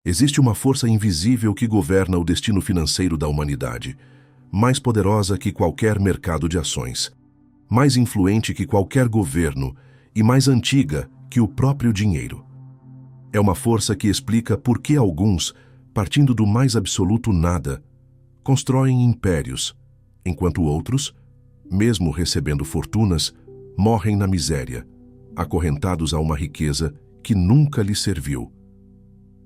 Existe uma força invisível que governa o destino financeiro da humanidade, mais poderosa que qualquer mercado de ações, mais influente que qualquer governo e mais antiga que o próprio dinheiro. É uma força que explica por que alguns, partindo do mais absoluto nada, constroem impérios, enquanto outros, mesmo recebendo fortunas, morrem na miséria, acorrentados a uma riqueza que nunca lhes serviu.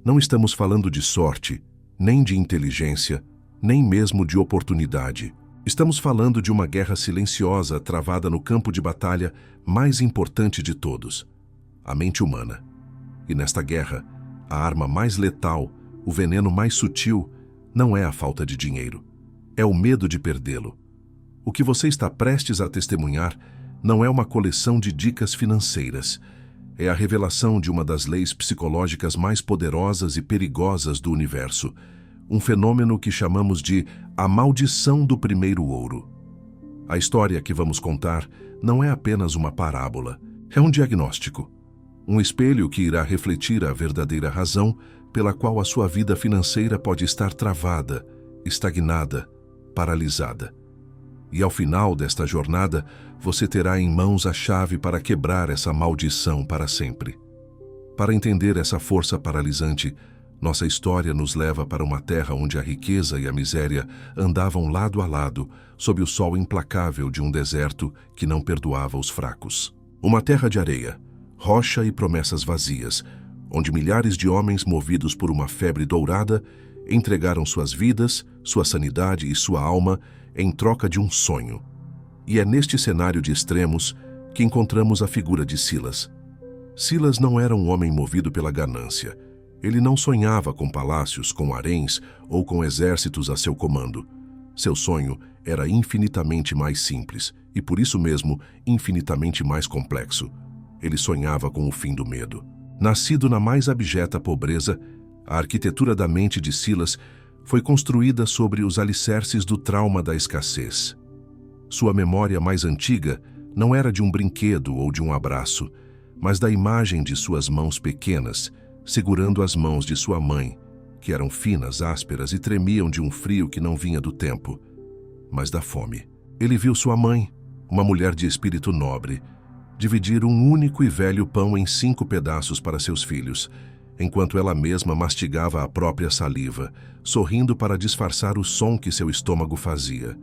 Não estamos falando de sorte, nem de inteligência, nem mesmo de oportunidade. Estamos falando de uma guerra silenciosa travada no campo de batalha mais importante de todos, a mente humana. E nesta guerra, a arma mais letal, o veneno mais sutil, não é a falta de dinheiro, é o medo de perdê-lo. O que você está prestes a testemunhar não é uma coleção de dicas financeiras, é a revelação de uma das leis psicológicas mais poderosas e perigosas do universo, um fenômeno que chamamos de a maldição do primeiro ouro. A história que vamos contar não é apenas uma parábola, é um diagnóstico, um espelho que irá refletir a verdadeira razão pela qual a sua vida financeira pode estar travada, estagnada, paralisada. E ao final desta jornada, você terá em mãos a chave para quebrar essa maldição para sempre. Para entender essa força paralisante, nossa história nos leva para uma terra onde a riqueza e a miséria andavam lado a lado, sob o sol implacável de um deserto que não perdoava os fracos. Uma terra de areia, rocha e promessas vazias, onde milhares de homens movidos por uma febre dourada entregaram suas vidas, sua sanidade e sua alma em troca de um sonho. E é neste cenário de extremos que encontramos a figura de Silas. Silas não era um homem movido pela ganância. Ele não sonhava com palácios, com haréns ou com exércitos a seu comando. Seu sonho era infinitamente mais simples e, por isso mesmo, infinitamente mais complexo. Ele sonhava com o fim do medo. Nascido na mais abjeta pobreza, a arquitetura da mente de Silas foi construída sobre os alicerces do trauma da escassez. Sua memória mais antiga não era de um brinquedo ou de um abraço, mas da imagem de suas mãos pequenas, segurando as mãos de sua mãe, que eram finas, ásperas e tremiam de um frio que não vinha do tempo, mas da fome. Ele viu sua mãe, uma mulher de espírito nobre, dividir um único e velho pão em 5 pedaços para seus filhos, enquanto ela mesma mastigava a própria saliva, sorrindo para disfarçar o som que seu estômago fazia.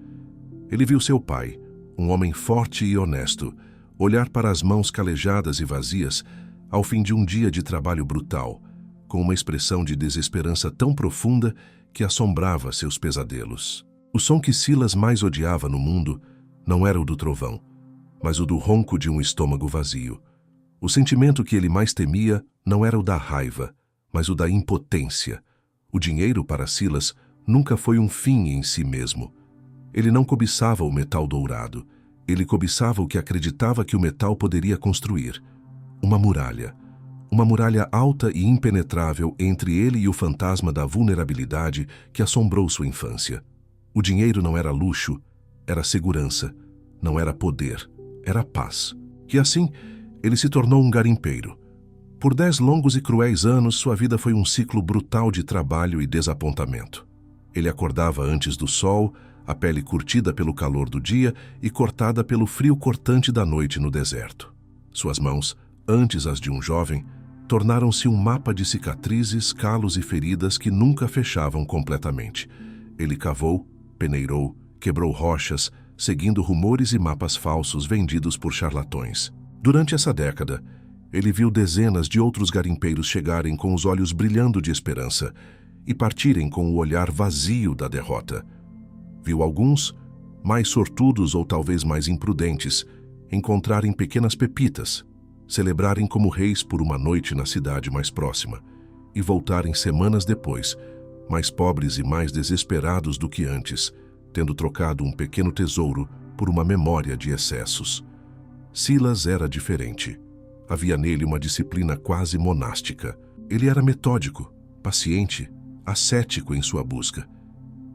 Ele viu seu pai, um homem forte e honesto, olhar para as mãos calejadas e vazias ao fim de um dia de trabalho brutal, com uma expressão de desesperança tão profunda que assombrava seus pesadelos. O som que Silas mais odiava no mundo não era o do trovão, mas o do ronco de um estômago vazio. O sentimento que ele mais temia não era o da raiva, mas o da impotência. O dinheiro para Silas nunca foi um fim em si mesmo. Ele não cobiçava o metal dourado. Ele cobiçava o que acreditava que o metal poderia construir. Uma muralha. Uma muralha alta e impenetrável entre ele e o fantasma da vulnerabilidade que assombrou sua infância. O dinheiro não era luxo, era segurança. Não era poder, era paz. E assim, ele se tornou um garimpeiro. Por 10 longos e cruéis anos, sua vida foi um ciclo brutal de trabalho e desapontamento. Ele acordava antes do sol, a pele curtida pelo calor do dia e cortada pelo frio cortante da noite no deserto. Suas mãos, antes as de um jovem, tornaram-se um mapa de cicatrizes, calos e feridas que nunca fechavam completamente. Ele cavou, peneirou, quebrou rochas, seguindo rumores e mapas falsos vendidos por charlatões. Durante essa década, ele viu dezenas de outros garimpeiros chegarem com os olhos brilhando de esperança e partirem com o olhar vazio da derrota. Viu alguns, mais sortudos ou talvez mais imprudentes, encontrarem pequenas pepitas, celebrarem como reis por uma noite na cidade mais próxima e voltarem semanas depois, mais pobres e mais desesperados do que antes, tendo trocado um pequeno tesouro por uma memória de excessos. Silas era diferente. Havia nele uma disciplina quase monástica. Ele era metódico, paciente, ascético em sua busca.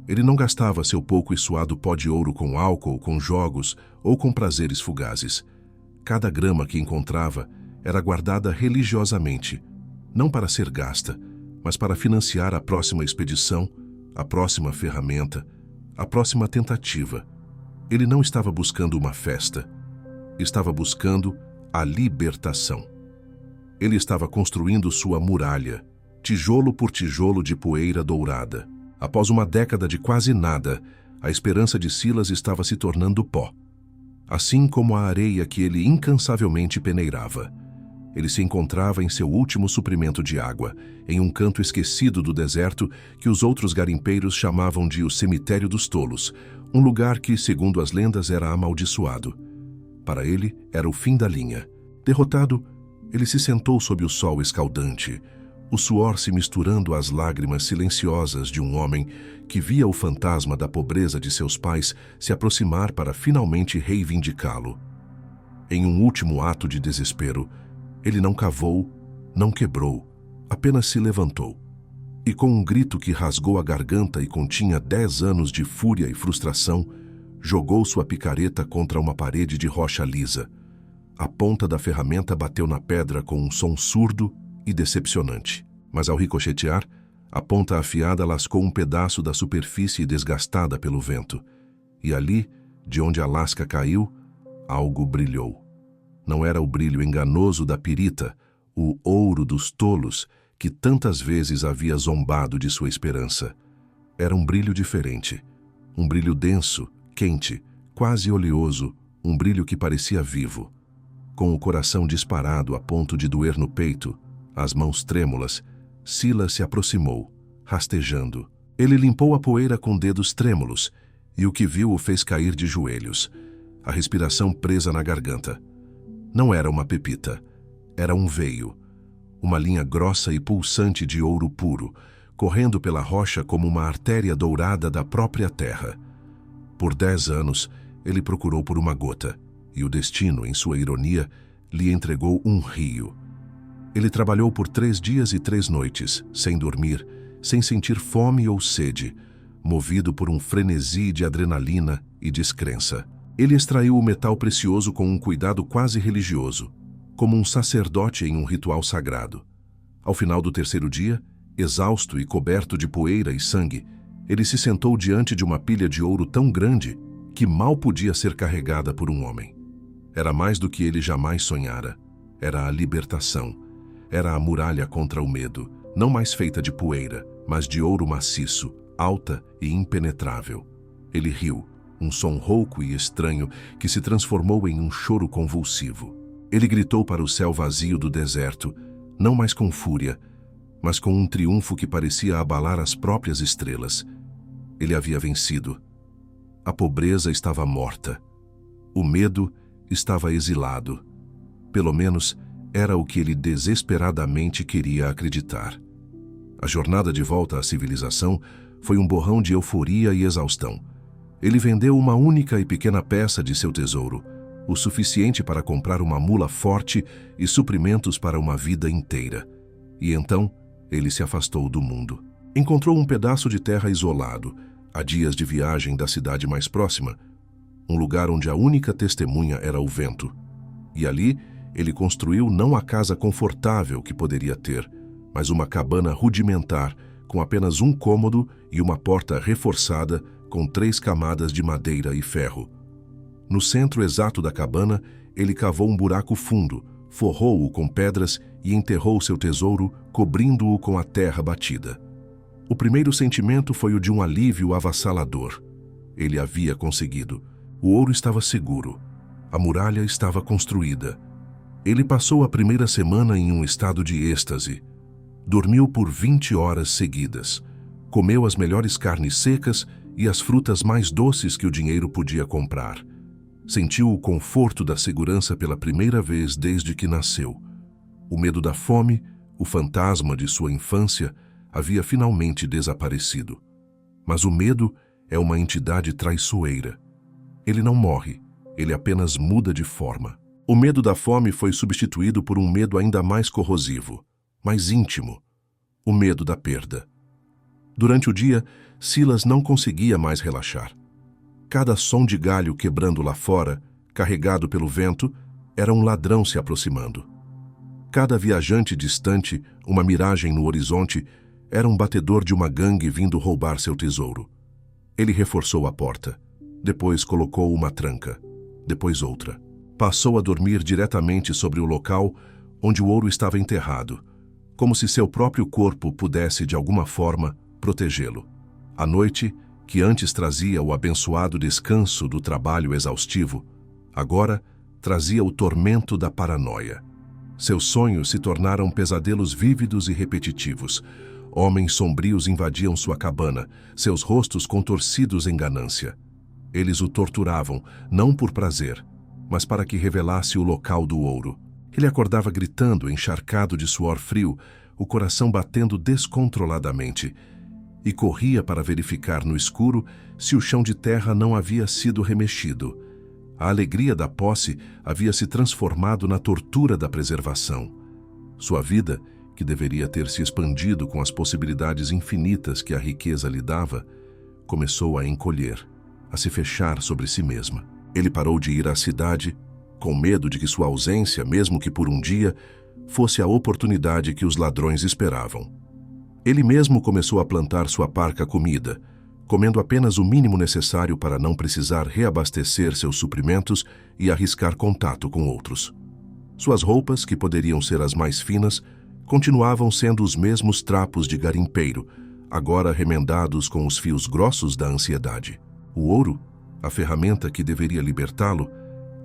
Ele não gastava seu pouco e suado pó de ouro com álcool, com jogos ou com prazeres fugazes. Cada grama que encontrava era guardada religiosamente, não para ser gasta, mas para financiar a próxima expedição, a próxima ferramenta, a próxima tentativa. Ele não estava buscando uma festa, estava buscando a libertação. Ele estava construindo sua muralha, tijolo por tijolo de poeira dourada. Após uma década de quase nada, a esperança de Silas estava se tornando pó, assim como a areia que ele incansavelmente peneirava. Ele se encontrava em seu último suprimento de água, em um canto esquecido do deserto que os outros garimpeiros chamavam de o Cemitério dos Tolos, um lugar que, segundo as lendas, era amaldiçoado. Para ele, era o fim da linha. Derrotado, ele se sentou sob o sol escaldante, o suor se misturando às lágrimas silenciosas de um homem que via o fantasma da pobreza de seus pais se aproximar para finalmente reivindicá-lo. Em um último ato de desespero, ele não cavou, não quebrou, apenas se levantou. E com um grito que rasgou a garganta e continha 10 anos de fúria e frustração, jogou sua picareta contra uma parede de rocha lisa. A ponta da ferramenta bateu na pedra com um som surdo e decepcionante. Mas ao ricochetear, a ponta afiada lascou um pedaço da superfície desgastada pelo vento. E ali, de onde a lasca caiu, algo brilhou. Não era o brilho enganoso da pirita, o ouro dos tolos, que tantas vezes havia zombado de sua esperança. Era um brilho diferente. Um brilho denso, quente, quase oleoso, um brilho que parecia vivo. Com o coração disparado a ponto de doer no peito, as mãos trêmulas, Silas se aproximou, rastejando. Ele limpou a poeira com dedos trêmulos, e o que viu o fez cair de joelhos, a respiração presa na garganta. Não era uma pepita, era um veio, uma linha grossa e pulsante de ouro puro, correndo pela rocha como uma artéria dourada da própria terra. Por 10 anos, ele procurou por uma gota, e o destino, em sua ironia, lhe entregou um rio. Ele trabalhou por 3 dias e 3 noites, sem dormir, sem sentir fome ou sede, movido por um frenesi de adrenalina e descrença. Ele extraiu o metal precioso com um cuidado quase religioso, como um sacerdote em um ritual sagrado. Ao final do 3º dia, exausto e coberto de poeira e sangue, ele se sentou diante de uma pilha de ouro tão grande que mal podia ser carregada por um homem. Era mais do que ele jamais sonhara. Era a libertação. Era a muralha contra o medo, não mais feita de poeira, mas de ouro maciço, alta e impenetrável. Ele riu, um som rouco e estranho que se transformou em um choro convulsivo. Ele gritou para o céu vazio do deserto, não mais com fúria, mas com um triunfo que parecia abalar as próprias estrelas. Ele havia vencido. A pobreza estava morta. O medo estava exilado. Pelo menos, era o que ele desesperadamente queria acreditar. A jornada de volta à civilização foi um borrão de euforia e exaustão. Ele vendeu uma única e pequena peça de seu tesouro, o suficiente para comprar uma mula forte e suprimentos para uma vida inteira. E então, ele se afastou do mundo. Encontrou um pedaço de terra isolado, a dias de viagem da cidade mais próxima, um lugar onde a única testemunha era o vento. E ali, ele construiu não a casa confortável que poderia ter, mas uma cabana rudimentar, com apenas um cômodo e uma porta reforçada com 3 camadas de madeira e ferro. No centro exato da cabana, ele cavou um buraco fundo, forrou-o com pedras e enterrou seu tesouro, cobrindo-o com a terra batida. O primeiro sentimento foi o de um alívio avassalador. Ele havia conseguido. O ouro estava seguro. A muralha estava construída. Ele passou a primeira semana em um estado de êxtase. Dormiu por 20 horas seguidas. Comeu as melhores carnes secas e as frutas mais doces que o dinheiro podia comprar. Sentiu o conforto da segurança pela primeira vez desde que nasceu. O medo da fome, o fantasma de sua infância, havia finalmente desaparecido. Mas o medo é uma entidade traiçoeira. Ele não morre, ele apenas muda de forma. O medo da fome foi substituído por um medo ainda mais corrosivo, mais íntimo, o medo da perda. Durante o dia, Silas não conseguia mais relaxar. Cada som de galho quebrando lá fora, carregado pelo vento, era um ladrão se aproximando. Cada viajante distante, uma miragem no horizonte, Era um batedor de uma gangue vindo roubar seu tesouro. Ele reforçou a porta. Depois colocou uma tranca. Depois outra. Passou a dormir diretamente sobre o local onde o ouro estava enterrado, como se seu próprio corpo pudesse, de alguma forma, protegê-lo. A noite, que antes trazia o abençoado descanso do trabalho exaustivo, agora trazia o tormento da paranoia. Seus sonhos se tornaram pesadelos vívidos e repetitivos. Homens sombrios invadiam sua cabana, seus rostos contorcidos em ganância. Eles o torturavam, não por prazer, mas para que revelasse o local do ouro. Ele acordava gritando, encharcado de suor frio, o coração batendo descontroladamente, e corria para verificar no escuro se o chão de terra não havia sido remexido. A alegria da posse havia se transformado na tortura da preservação. Sua vida, que deveria ter se expandido com as possibilidades infinitas que a riqueza lhe dava, começou a encolher, a se fechar sobre si mesma. Ele parou de ir à cidade, com medo de que sua ausência, mesmo que por um dia, fosse a oportunidade que os ladrões esperavam. Ele mesmo começou a plantar sua parca comida, comendo apenas o mínimo necessário para não precisar reabastecer seus suprimentos e arriscar contato com outros. Suas roupas, que poderiam ser as mais finas, continuavam sendo os mesmos trapos de garimpeiro, agora remendados com os fios grossos da ansiedade. O ouro, a ferramenta que deveria libertá-lo,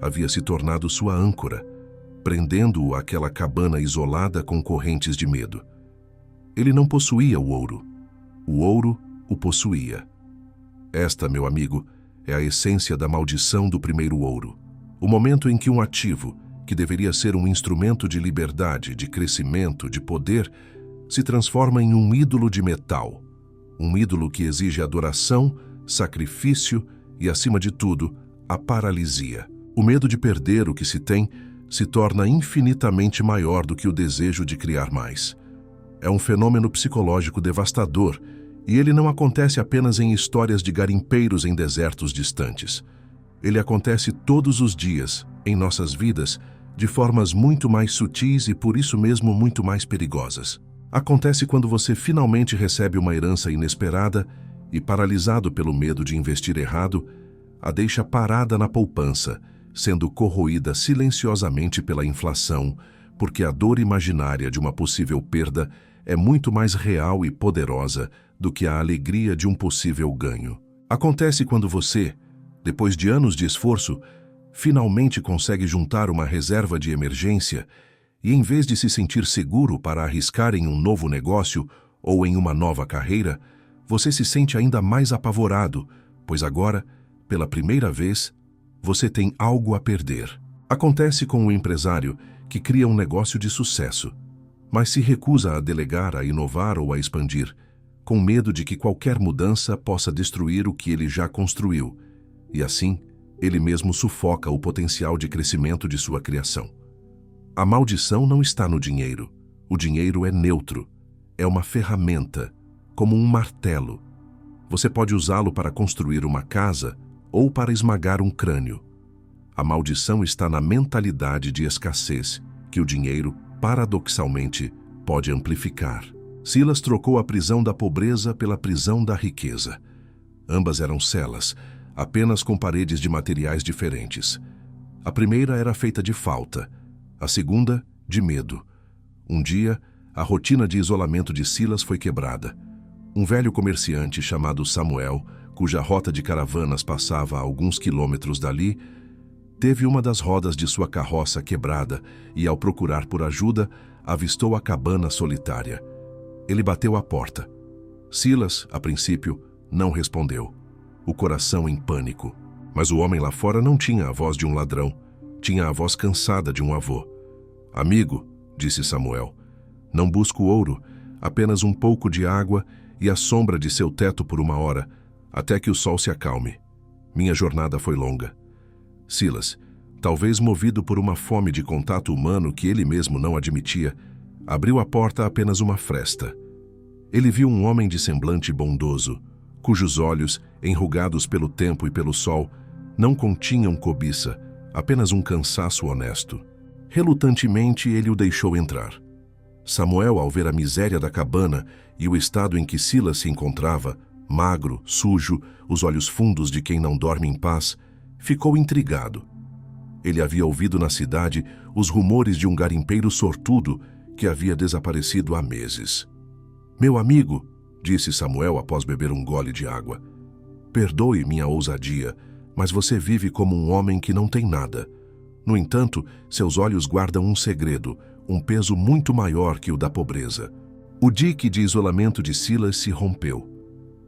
havia se tornado sua âncora, prendendo-o àquela cabana isolada com correntes de medo. Ele não possuía o ouro o possuía. Esta, meu amigo, é a essência da maldição do primeiro ouro. O momento em que um ativo, que deveria ser um instrumento de liberdade, de crescimento, de poder, se transforma em um ídolo de metal. Um ídolo que exige adoração, sacrifício e, acima de tudo, a paralisia. O medo de perder o que se tem se torna infinitamente maior do que o desejo de criar mais. É um fenômeno psicológico devastador, e ele não acontece apenas em histórias de garimpeiros em desertos distantes. Ele acontece todos os dias, em nossas vidas, de formas muito mais sutis e por isso mesmo muito mais perigosas. Acontece quando você finalmente recebe uma herança inesperada e, paralisado pelo medo de investir errado, a deixa parada na poupança, sendo corroída silenciosamente pela inflação, porque a dor imaginária de uma possível perda é muito mais real e poderosa do que a alegria de um possível ganho. Acontece quando você, depois de anos de esforço, finalmente consegue juntar uma reserva de emergência e, em vez de se sentir seguro para arriscar em um novo negócio ou em uma nova carreira, você se sente ainda mais apavorado, pois agora, pela primeira vez, você tem algo a perder. Acontece com um empresário que cria um negócio de sucesso, mas se recusa a delegar, a inovar ou a expandir, com medo de que qualquer mudança possa destruir o que ele já construiu, e assim, ele mesmo sufoca o potencial de crescimento de sua criação. A maldição não está no dinheiro. O dinheiro é neutro. É uma ferramenta, como um martelo. Você pode usá-lo para construir uma casa ou para esmagar um crânio. A maldição está na mentalidade de escassez, que o dinheiro, paradoxalmente, pode amplificar. Silas trocou a prisão da pobreza pela prisão da riqueza. Ambas eram celas, apenas com paredes de materiais diferentes. A primeira era feita de falta, a segunda, de medo. Um dia, a rotina de isolamento de Silas foi quebrada. Um velho comerciante chamado Samuel, cuja rota de caravanas passava a alguns quilômetros dali, teve uma das rodas de sua carroça quebrada e, ao procurar por ajuda, avistou a cabana solitária. Ele bateu à porta. Silas, a princípio, não respondeu, o coração em pânico. Mas o homem lá fora não tinha a voz de um ladrão, tinha a voz cansada de um avô. Amigo, disse Samuel, não busco ouro, apenas um pouco de água e a sombra de seu teto por uma hora, até que o sol se acalme. Minha jornada foi longa. Silas, talvez movido por uma fome de contato humano que ele mesmo não admitia, abriu a porta apenas uma fresta. Ele viu um homem de semblante bondoso, cujos olhos, enrugados pelo tempo e pelo sol, não continham cobiça, apenas um cansaço honesto. Relutantemente, ele o deixou entrar. Samuel, ao ver a miséria da cabana e o estado em que Silas se encontrava, magro, sujo, os olhos fundos de quem não dorme em paz, ficou intrigado. Ele havia ouvido na cidade os rumores de um garimpeiro sortudo que havia desaparecido há meses. "Meu amigo", disse Samuel após beber um gole de água, "perdoe minha ousadia, mas você vive como um homem que não tem nada. No entanto, seus olhos guardam um segredo, um peso muito maior que o da pobreza." O dique de isolamento de Silas se rompeu.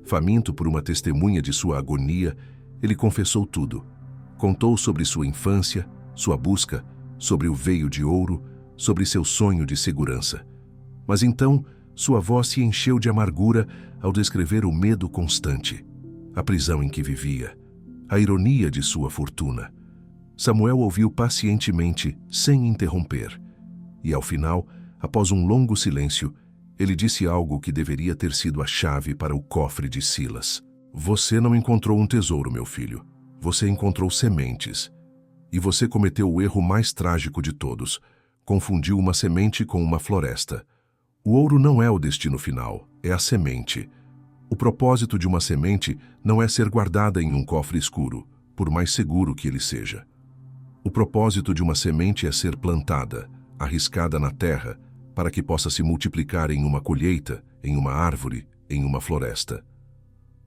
Faminto por uma testemunha de sua agonia, ele confessou tudo. Contou sobre sua infância, sua busca, sobre o veio de ouro, sobre seu sonho de segurança. Mas então, sua voz se encheu de amargura ao descrever o medo constante, a prisão em que vivia, a ironia de sua fortuna. Samuel ouviu pacientemente, sem interromper. E ao final, após um longo silêncio, ele disse algo que deveria ter sido a chave para o cofre de Silas. "Você não encontrou um tesouro, meu filho. Você encontrou sementes. E você cometeu o erro mais trágico de todos. Confundiu uma semente com uma floresta. O ouro não é o destino final, é a semente. O propósito de uma semente não é ser guardada em um cofre escuro, por mais seguro que ele seja. O propósito de uma semente é ser plantada, arriscada na terra, para que possa se multiplicar em uma colheita, em uma árvore, em uma floresta.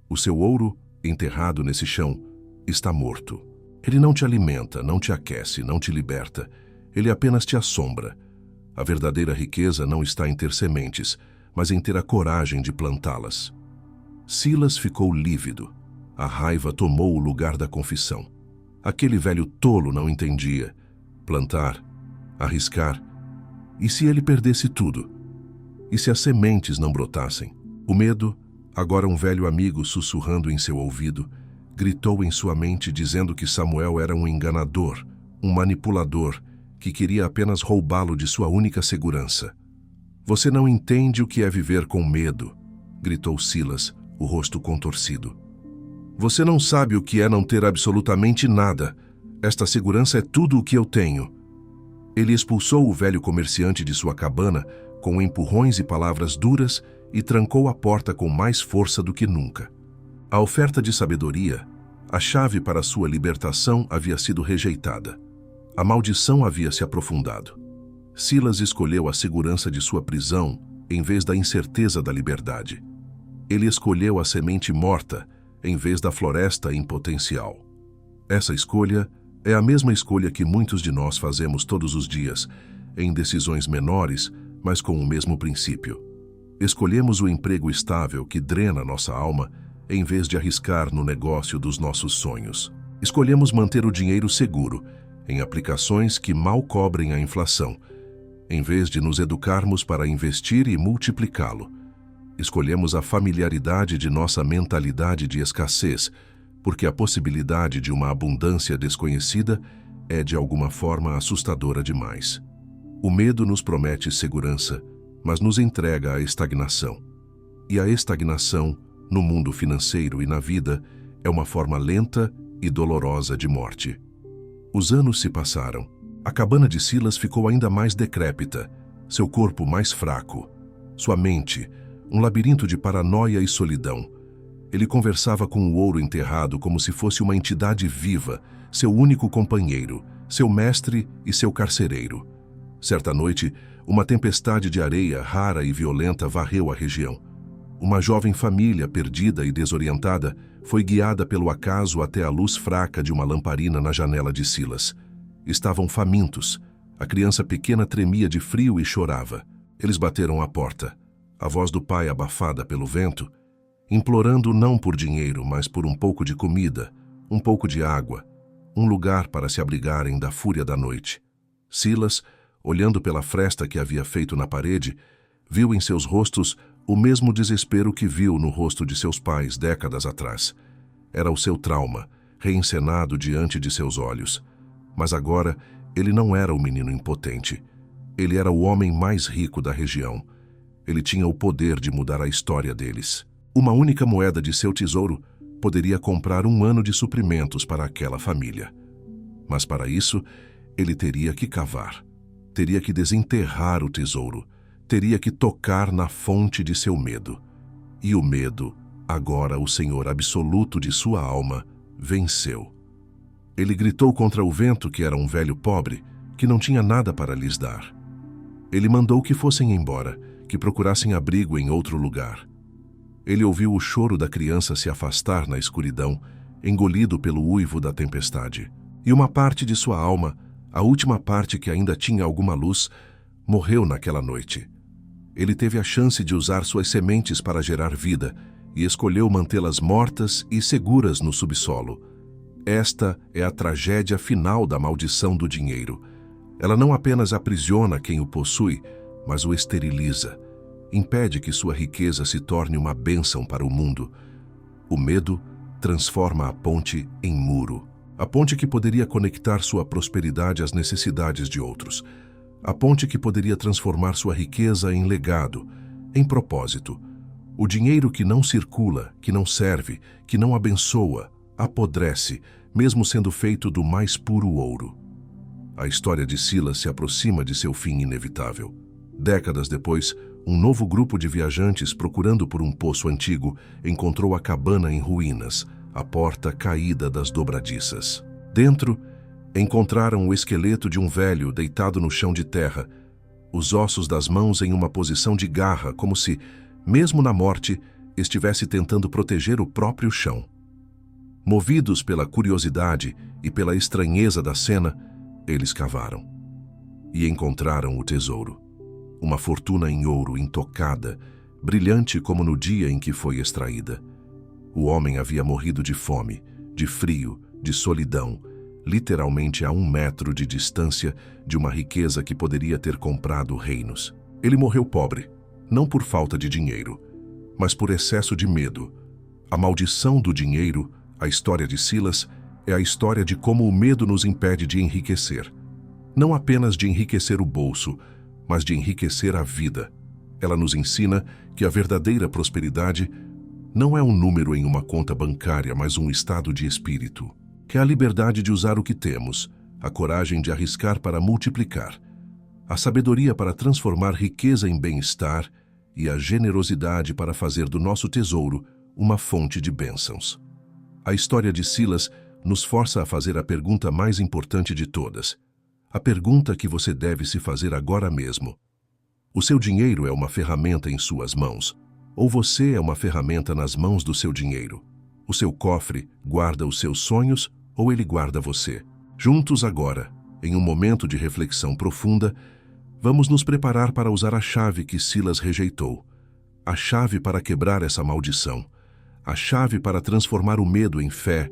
O seu ouro, enterrado nesse chão, está morto. Ele não te alimenta, não te aquece, não te liberta. Ele apenas te assombra. A verdadeira riqueza não está em ter sementes, mas em ter a coragem de plantá-las." Silas ficou lívido. A raiva tomou o lugar da confissão. Aquele velho tolo não entendia. Plantar, arriscar. E se ele perdesse tudo? E se as sementes não brotassem? O medo, agora um velho amigo sussurrando em seu ouvido, gritou em sua mente dizendo que Samuel era um enganador, um manipulador, que queria apenas roubá-lo de sua única segurança. "Você não entende o que é viver com medo", gritou Silas, o rosto contorcido. "Você não sabe o que é não ter absolutamente nada. Esta segurança é tudo o que eu tenho." Ele expulsou o velho comerciante de sua cabana com empurrões e palavras duras e trancou a porta com mais força do que nunca. A oferta de sabedoria, a chave para sua libertação, havia sido rejeitada. A maldição havia se aprofundado. Silas escolheu a segurança de sua prisão em vez da incerteza da liberdade. Ele escolheu a semente morta em vez da floresta em potencial. Essa escolha é a mesma escolha que muitos de nós fazemos todos os dias, em decisões menores, mas com o mesmo princípio. Escolhemos o emprego estável que drena nossa alma, em vez de arriscar no negócio dos nossos sonhos. Escolhemos manter o dinheiro seguro, em aplicações que mal cobrem a inflação, em vez de nos educarmos para investir e multiplicá-lo. Escolhemos a familiaridade de nossa mentalidade de escassez, porque a possibilidade de uma abundância desconhecida é de alguma forma assustadora demais. O medo nos promete segurança, mas nos entrega à estagnação. E a estagnação, no mundo financeiro e na vida, é uma forma lenta e dolorosa de morte. Os anos se passaram. A cabana de Silas ficou ainda mais decrépita, seu corpo mais fraco, sua mente, um labirinto de paranoia e solidão. Ele conversava com o ouro enterrado como se fosse uma entidade viva, seu único companheiro, seu mestre e seu carcereiro. Certa noite, uma tempestade de areia rara e violenta varreu a região. Uma jovem família, perdida e desorientada, foi guiada pelo acaso até a luz fraca de uma lamparina na janela de Silas. Estavam famintos. A criança pequena tremia de frio e chorava. Eles bateram à porta. A voz do pai abafada pelo vento, implorando não por dinheiro, mas por um pouco de comida, um pouco de água, um lugar para se abrigarem da fúria da noite. Silas, olhando pela fresta que havia feito na parede, viu em seus rostos o mesmo desespero que viu no rosto de seus pais décadas atrás. Era o seu trauma, reencenado diante de seus olhos. Mas agora, ele não era o menino impotente. Ele era o homem mais rico da região. Ele tinha o poder de mudar a história deles. Uma única moeda de seu tesouro poderia comprar um ano de suprimentos para aquela família. Mas para isso, ele teria que cavar. Teria que desenterrar o tesouro. teria que tocar na fonte de seu medo. E o medo, agora o senhor absoluto de sua alma, venceu. Ele gritou contra o vento, que era um velho pobre, que não tinha nada para lhes dar. Ele mandou que fossem embora, que procurassem abrigo em outro lugar. Ele ouviu o choro da criança se afastar na escuridão, engolido pelo uivo da tempestade. E uma parte de sua alma, a última parte que ainda tinha alguma luz, morreu naquela noite. Ele teve a chance de usar suas sementes para gerar vida e escolheu mantê-las mortas e seguras no subsolo. Esta é a tragédia final da maldição do dinheiro. Ela não apenas aprisiona quem o possui, mas o esteriliza. Impede que sua riqueza se torne uma bênção para o mundo. O medo transforma a ponte em muro. A ponte que poderia conectar sua prosperidade às necessidades de outros. A ponte que poderia transformar sua riqueza em legado, em propósito. O dinheiro que não circula, que não serve, que não abençoa, apodrece, mesmo sendo feito do mais puro ouro. A história de Silas se aproxima de seu fim inevitável. Décadas depois, um novo grupo de viajantes procurando por um poço antigo encontrou a cabana em ruínas, a porta caída das dobradiças. Dentro, encontraram o esqueleto de um velho deitado no chão de terra, os ossos das mãos em uma posição de garra, como se, mesmo na morte, estivesse tentando proteger o próprio chão. Movidos pela curiosidade e pela estranheza da cena, eles cavaram e encontraram o tesouro. Uma fortuna em ouro intocada, brilhante como no dia em que foi extraída. O homem havia morrido de fome, de frio, de solidão, literalmente a 1 metro de distância de uma riqueza que poderia ter comprado reinos. Ele morreu pobre, não por falta de dinheiro, mas por excesso de medo. A maldição do dinheiro, a história de Silas, é a história de como o medo nos impede de enriquecer. Não apenas de enriquecer o bolso, mas de enriquecer a vida. Ela nos ensina que a verdadeira prosperidade não é um número em uma conta bancária, mas um estado de espírito. É a liberdade de usar o que temos, a coragem de arriscar para multiplicar, a sabedoria para transformar riqueza em bem-estar e a generosidade para fazer do nosso tesouro uma fonte de bênçãos. A história de Silas nos força a fazer a pergunta mais importante de todas. A pergunta que você deve se fazer agora mesmo. O seu dinheiro é uma ferramenta em suas mãos, ou você é uma ferramenta nas mãos do seu dinheiro? O seu cofre guarda os seus sonhos ou ele guarda você? Juntos agora, em um momento de reflexão profunda, vamos nos preparar para usar a chave que Silas rejeitou. A chave para quebrar essa maldição. A chave para transformar o medo em fé,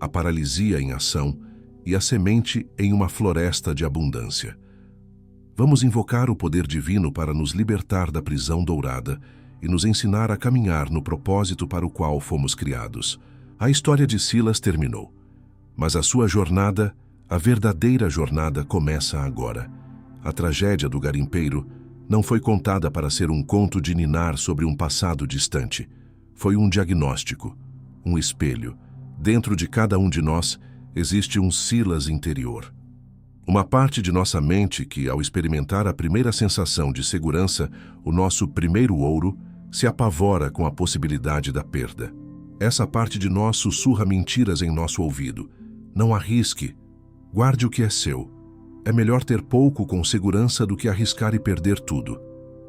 a paralisia em ação e a semente em uma floresta de abundância. Vamos invocar o poder divino para nos libertar da prisão dourada e nos ensinar a caminhar no propósito para o qual fomos criados. A história de Silas terminou, mas a sua jornada, a verdadeira jornada, começa agora. A tragédia do garimpeiro não foi contada para ser um conto de ninar sobre um passado distante. Foi um diagnóstico, um espelho. Dentro de cada um de nós existe um Silas interior. Uma parte de nossa mente que, ao experimentar a primeira sensação de segurança, o nosso primeiro ouro, se apavora com a possibilidade da perda. Essa parte de nós sussurra mentiras em nosso ouvido. Não arrisque. Guarde o que é seu. É melhor ter pouco com segurança do que arriscar e perder tudo.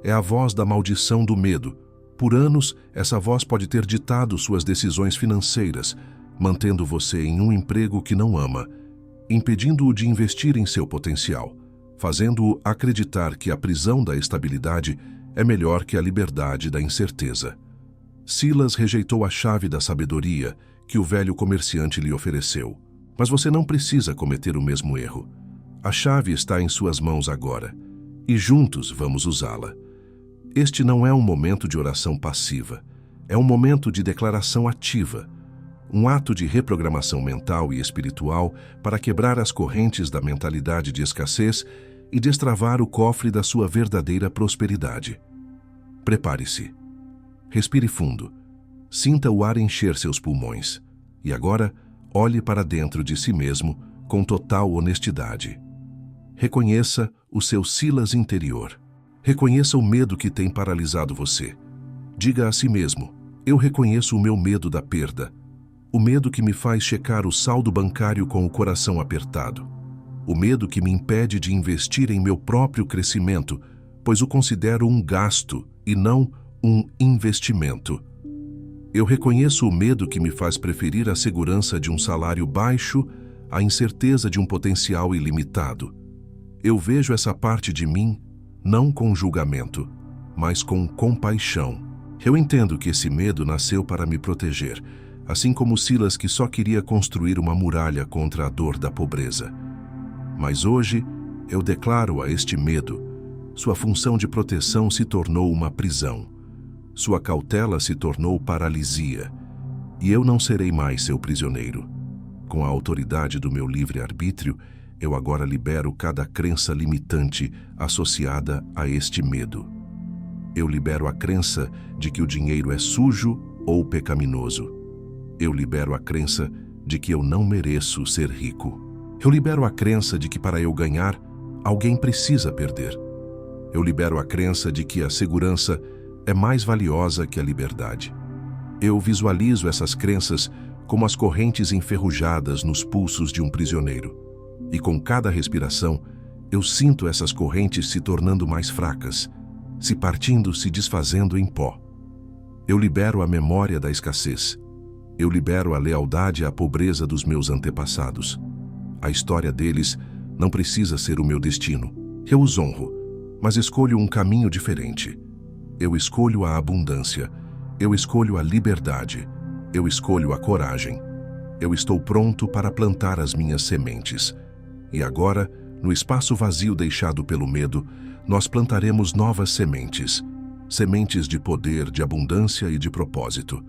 É a voz da maldição do medo. Por anos, essa voz pode ter ditado suas decisões financeiras, mantendo você em um emprego que não ama, impedindo-o de investir em seu potencial, fazendo-o acreditar que a prisão da estabilidade é melhor que a liberdade da incerteza. Silas rejeitou a chave da sabedoria que o velho comerciante lhe ofereceu. Mas você não precisa cometer o mesmo erro. A chave está em suas mãos agora, e juntos vamos usá-la. Este não é um momento de oração passiva, é um momento de declaração ativa, um ato de reprogramação mental e espiritual para quebrar as correntes da mentalidade de escassez e destravar o cofre da sua verdadeira prosperidade. Prepare-se. Respire fundo. Sinta o ar encher seus pulmões. E agora, olhe para dentro de si mesmo com total honestidade. Reconheça o seu Silas interior. Reconheça o medo que tem paralisado você. Diga a si mesmo: eu reconheço o meu medo da perda. O medo que me faz checar o saldo bancário com o coração apertado. O medo que me impede de investir em meu próprio crescimento, pois o considero um gasto e não um investimento. Eu reconheço o medo que me faz preferir a segurança de um salário baixo à incerteza de um potencial ilimitado. Eu vejo essa parte de mim não com julgamento, mas com compaixão. Eu entendo que esse medo nasceu para me proteger, assim como Silas, que só queria construir uma muralha contra a dor da pobreza. Mas hoje, eu declaro a este medo: sua função de proteção se tornou uma prisão. Sua cautela se tornou paralisia. E eu não serei mais seu prisioneiro. Com a autoridade do meu livre-arbítrio, eu agora libero cada crença limitante associada a este medo. Eu libero a crença de que o dinheiro é sujo ou pecaminoso. Eu libero a crença de que eu não mereço ser rico. Eu libero a crença de que para eu ganhar, alguém precisa perder. Eu libero a crença de que a segurança é mais valiosa que a liberdade. Eu visualizo essas crenças como as correntes enferrujadas nos pulsos de um prisioneiro. E com cada respiração, eu sinto essas correntes se tornando mais fracas, se partindo, se desfazendo em pó. Eu libero a memória da escassez. Eu libero a lealdade à pobreza dos meus antepassados. A história deles não precisa ser o meu destino. Eu os honro, mas escolho um caminho diferente. Eu escolho a abundância. Eu escolho a liberdade. Eu escolho a coragem. Eu estou pronto para plantar as minhas sementes. E agora, no espaço vazio deixado pelo medo, nós plantaremos novas sementes. Sementes de poder, de abundância e de propósito.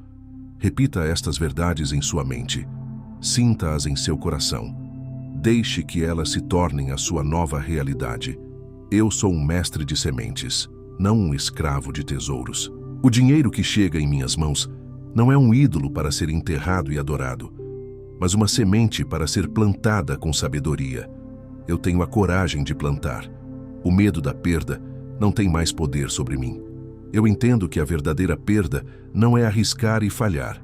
Repita estas verdades em sua mente. Sinta-as em seu coração. Deixe que elas se tornem a sua nova realidade. Eu sou um mestre de sementes, não um escravo de tesouros. O dinheiro que chega em minhas mãos não é um ídolo para ser enterrado e adorado, mas uma semente para ser plantada com sabedoria. Eu tenho a coragem de plantar. O medo da perda não tem mais poder sobre mim. Eu entendo que a verdadeira perda não é arriscar e falhar,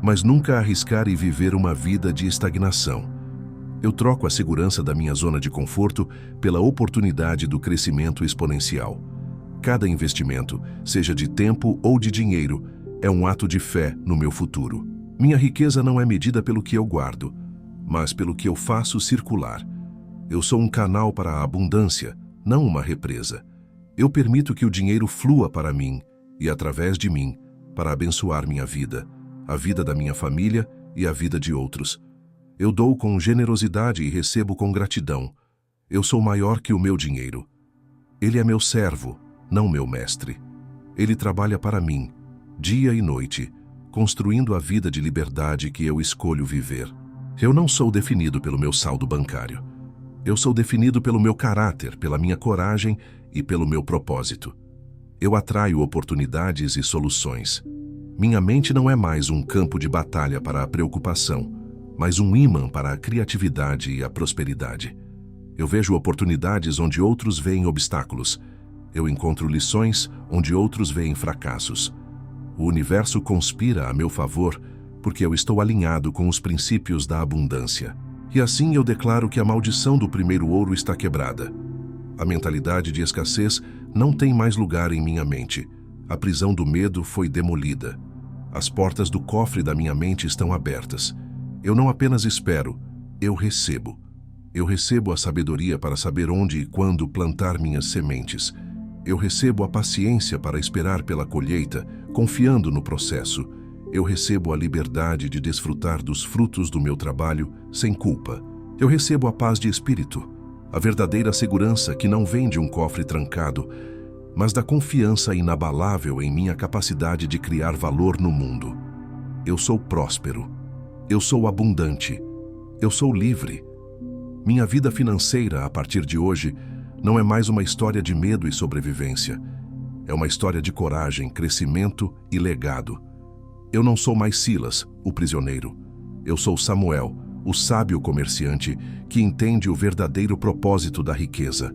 mas nunca arriscar e viver uma vida de estagnação. Eu troco a segurança da minha zona de conforto pela oportunidade do crescimento exponencial. Cada investimento, seja de tempo ou de dinheiro, é um ato de fé no meu futuro. Minha riqueza não é medida pelo que eu guardo, mas pelo que eu faço circular. Eu sou um canal para a abundância, não uma represa. Eu permito que o dinheiro flua para mim e, através de mim, para abençoar minha vida, a vida da minha família e a vida de outros. Eu dou com generosidade e recebo com gratidão. Eu sou maior que o meu dinheiro. Ele é meu servo, não meu mestre. Ele trabalha para mim, dia e noite, construindo a vida de liberdade que eu escolho viver. Eu não sou definido pelo meu saldo bancário. Eu sou definido pelo meu caráter, pela minha coragem e pelo meu propósito. Eu atraio oportunidades e soluções. Minha mente não é mais um campo de batalha para a preocupação, mas um ímã para a criatividade e a prosperidade. Eu vejo oportunidades onde outros veem obstáculos. Eu encontro lições onde outros veem fracassos. O universo conspira a meu favor porque eu estou alinhado com os princípios da abundância. E assim eu declaro que a maldição do primeiro ouro está quebrada. A mentalidade de escassez não tem mais lugar em minha mente. A prisão do medo foi demolida. As portas do cofre da minha mente estão abertas. Eu não apenas espero, eu recebo. Eu recebo a sabedoria para saber onde e quando plantar minhas sementes. Eu recebo a paciência para esperar pela colheita, confiando no processo. Eu recebo a liberdade de desfrutar dos frutos do meu trabalho sem culpa. Eu recebo a paz de espírito, a verdadeira segurança que não vem de um cofre trancado, mas da confiança inabalável em minha capacidade de criar valor no mundo. Eu sou próspero. Eu sou abundante. Eu sou livre. Minha vida financeira, a partir de hoje, não é mais uma história de medo e sobrevivência. É uma história de coragem, crescimento e legado. Eu não sou mais Silas, o prisioneiro. Eu sou Samuel, o sábio comerciante que entende o verdadeiro propósito da riqueza.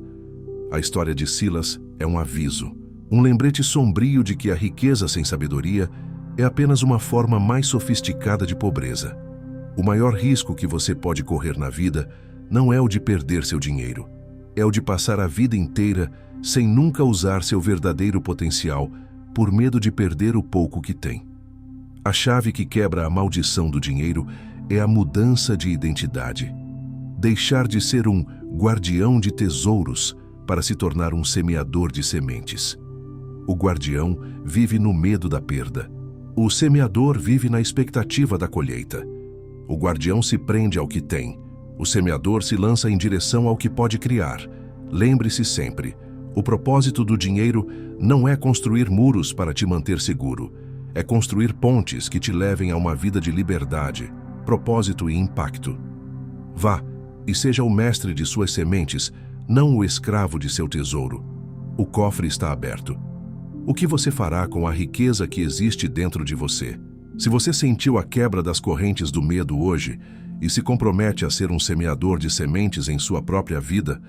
A história de Silas É um aviso, um lembrete sombrio de que a riqueza sem sabedoria é apenas uma forma mais sofisticada de pobreza. O maior risco que você pode correr na vida não é o de perder seu dinheiro, é o de passar a vida inteira sem nunca usar seu verdadeiro potencial por medo de perder o pouco que tem. A chave que quebra a maldição do dinheiro é a mudança de identidade. Deixar de ser um guardião de tesouros para se tornar um semeador de sementes. O guardião vive no medo da perda. O semeador vive na expectativa da colheita. O guardião se prende ao que tem. O semeador se lança em direção ao que pode criar. Lembre-se sempre, o propósito do dinheiro não é construir muros para te manter seguro. É construir pontes que te levem a uma vida de liberdade, propósito e impacto. Vá e seja o mestre de suas sementes, não o escravo de seu tesouro. O cofre está aberto. O que você fará com a riqueza que existe dentro de você? Se você sentiu a quebra das correntes do medo hoje e se compromete a ser um semeador de sementes em sua própria vida,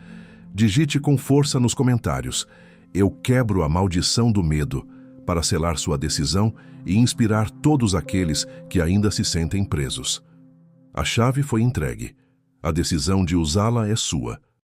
digite com força nos comentários: "Eu quebro a maldição do medo", para selar sua decisão e inspirar todos aqueles que ainda se sentem presos. A chave foi entregue. A decisão de usá-la é sua.